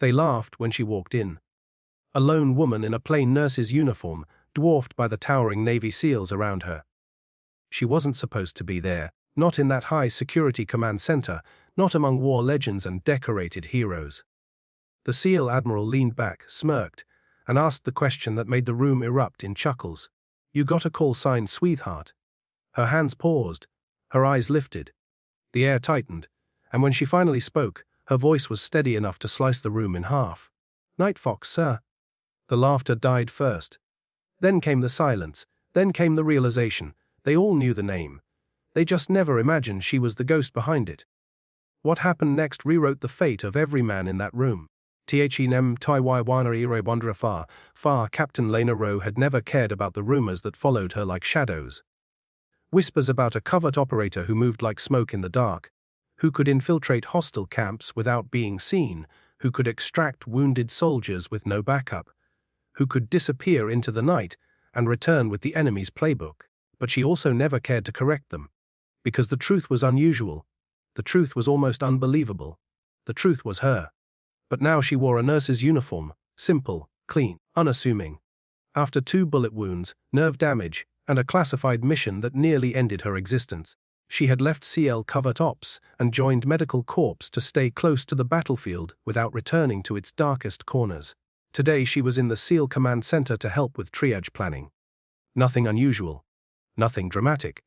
They laughed when she walked in. A lone woman in a plain nurse's uniform, dwarfed by the towering Navy SEALs around her. She wasn't supposed to be there, not in that high-security command center, not among war legends and decorated heroes. The SEAL Admiral leaned back, smirked, and asked the question that made the room erupt in chuckles. "You got a call sign, sweetheart?" Her hands paused, her eyes lifted. The air tightened, and when she finally spoke, her voice was steady enough to slice the room in half. "Night Fox, sir." The laughter died first. Then came the silence, then came the realization. They all knew the name. They just never imagined she was the ghost behind it. What happened next rewrote the fate of every man in that room. Far Captain Lena Rowe had never cared about the rumors that followed her like shadows. Whispers about a covert operator who moved like smoke in the dark, who could infiltrate hostile camps without being seen, who could extract wounded soldiers with no backup, who could disappear into the night and return with the enemy's playbook. But she also never cared to correct them. Because the truth was unusual. The truth was almost unbelievable. The truth was her. But now she wore a nurse's uniform, simple, clean, unassuming. After 2 bullet wounds, nerve damage, and a classified mission that nearly ended her existence, she had left CL Covert Ops and joined Medical Corps to stay close to the battlefield without returning to its darkest corners. Today she was in the SEAL Command Center to help with triage planning. Nothing unusual. Nothing dramatic.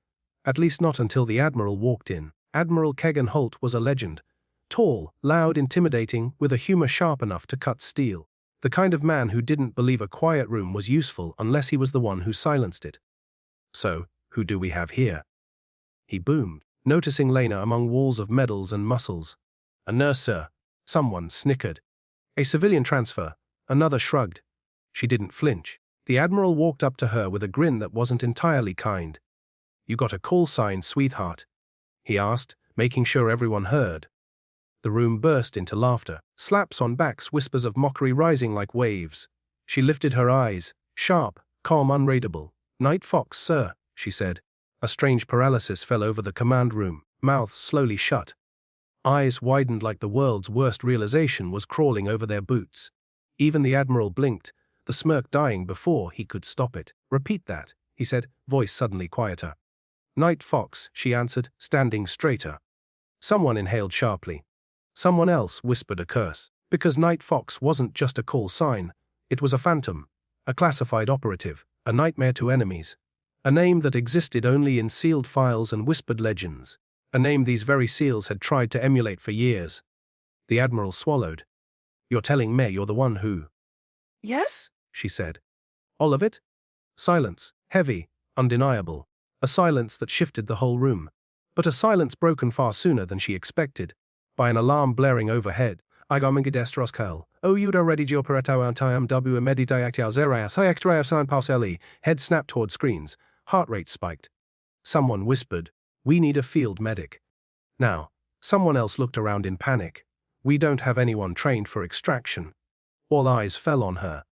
At least not until the Admiral walked in. Admiral Kegan Holt was a legend. Tall, loud, intimidating, with a humor sharp enough to cut steel. The kind of man who didn't believe a quiet room was useful unless he was the one who silenced it. "So, who do we have here?" he boomed, noticing Lena among walls of medals and muscles. "A nurse, sir." Someone snickered. "A civilian transfer." Another shrugged. She didn't flinch. The Admiral walked up to her with a grin that wasn't entirely kind. "You got a call sign, sweetheart?" he asked, making sure everyone heard. The room burst into laughter, slaps on backs, whispers of mockery rising like waves. She lifted her eyes, sharp, calm, unreadable. "Night Fox, sir," she said. A strange paralysis fell over the command room, mouths slowly shut. Eyes widened like the world's worst realization was crawling over their boots. Even the Admiral blinked, the smirk dying before he could stop it. "Repeat that," he said, voice suddenly quieter. "Night Fox," she answered, standing straighter. Someone inhaled sharply. Someone else whispered a curse. Because Night Fox wasn't just a call sign, it was a phantom, a classified operative, a nightmare to enemies. A name that existed only in sealed files and whispered legends. A name these very SEALs had tried to emulate for years. The Admiral swallowed. "You're telling me you're the one who—" "Yes," she said. "All of it?" Silence, heavy, undeniable. A silence that shifted the whole room. But a silence broken far sooner than she expected. By an alarm blaring overhead. "Igomingidestroskal. O Yuda ready operato antiam w medidiactial zerias hiactriasan parceli." Head snapped toward screens. Heart rate spiked. Someone whispered, "We need a field medic." Now, someone else looked around in panic. "We don't have anyone trained for extraction." All eyes fell on her.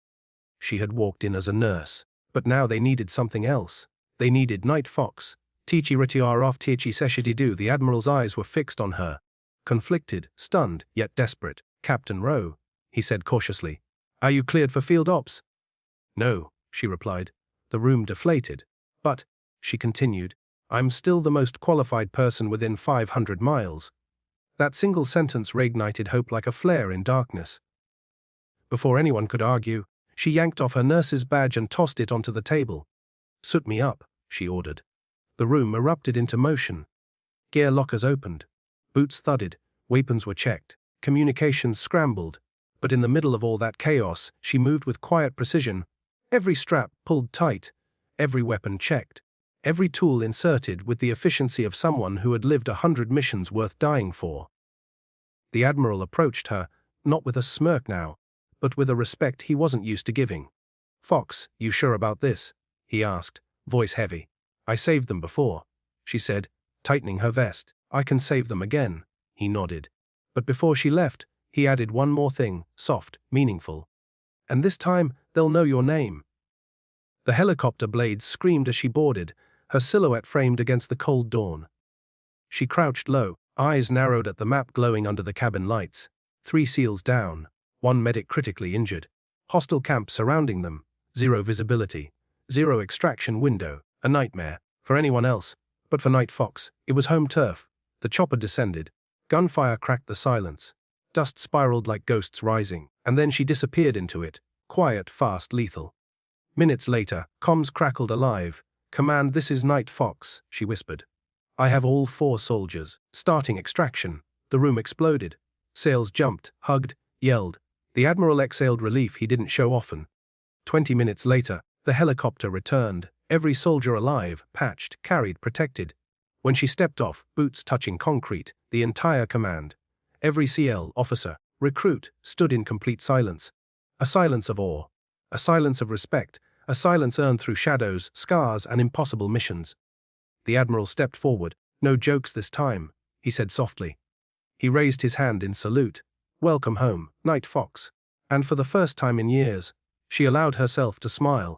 She had walked in as a nurse, but now they needed something else. They needed Night Fox. Tichi ritiar off tichi seshiti do. The Admiral's eyes were fixed on her. Conflicted, stunned, yet desperate. "Captain Rowe," he said cautiously. "Are you cleared for field ops?" "No," she replied. The room deflated. "But," she continued, "I'm still the most qualified person within 500 miles. That single sentence reignited hope like a flare in darkness. Before anyone could argue, she yanked off her nurse's badge and tossed it onto the table. "Suit me up," she ordered. The room erupted into motion. Gear lockers opened. Boots thudded. Weapons were checked. Communications scrambled. But in the middle of all that chaos, she moved with quiet precision. Every strap pulled tight. Every weapon checked. Every tool inserted with the efficiency of someone who had lived 100 missions worth dying for. The Admiral approached her, not with a smirk now, but with a respect he wasn't used to giving. "Fox, you sure about this?" he asked, voice heavy. "I saved them before," she said, tightening her vest. "I can save them again," he nodded. But before she left, he added one more thing, soft, meaningful. "And this time, they'll know your name." The helicopter blades screamed as she boarded, her silhouette framed against the cold dawn. She crouched low, eyes narrowed at the map glowing under the cabin lights. 3 SEALs down. One medic critically injured. Hostile camp surrounding them. Zero visibility. Zero extraction window. A nightmare. For anyone else. But for Night Fox, it was home turf. The chopper descended. Gunfire cracked the silence. Dust spiraled like ghosts rising, and then she disappeared into it. Quiet, fast, lethal. Minutes later, comms crackled alive. "Command, this is Night Fox," she whispered. "I have all 4 soldiers. Starting extraction." The room exploded. Sails jumped, hugged, yelled. The Admiral exhaled relief he didn't show often. 20 minutes later, the helicopter returned. Every soldier alive, patched, carried, protected. When she stepped off, boots touching concrete, the entire command, every CL, officer, recruit, stood in complete silence. A silence of awe. A silence of respect. A silence earned through shadows, scars, and impossible missions. The Admiral stepped forward. "No jokes this time," he said softly. He raised his hand in salute. "Welcome home, Night Fox." And for the first time in years, she allowed herself to smile.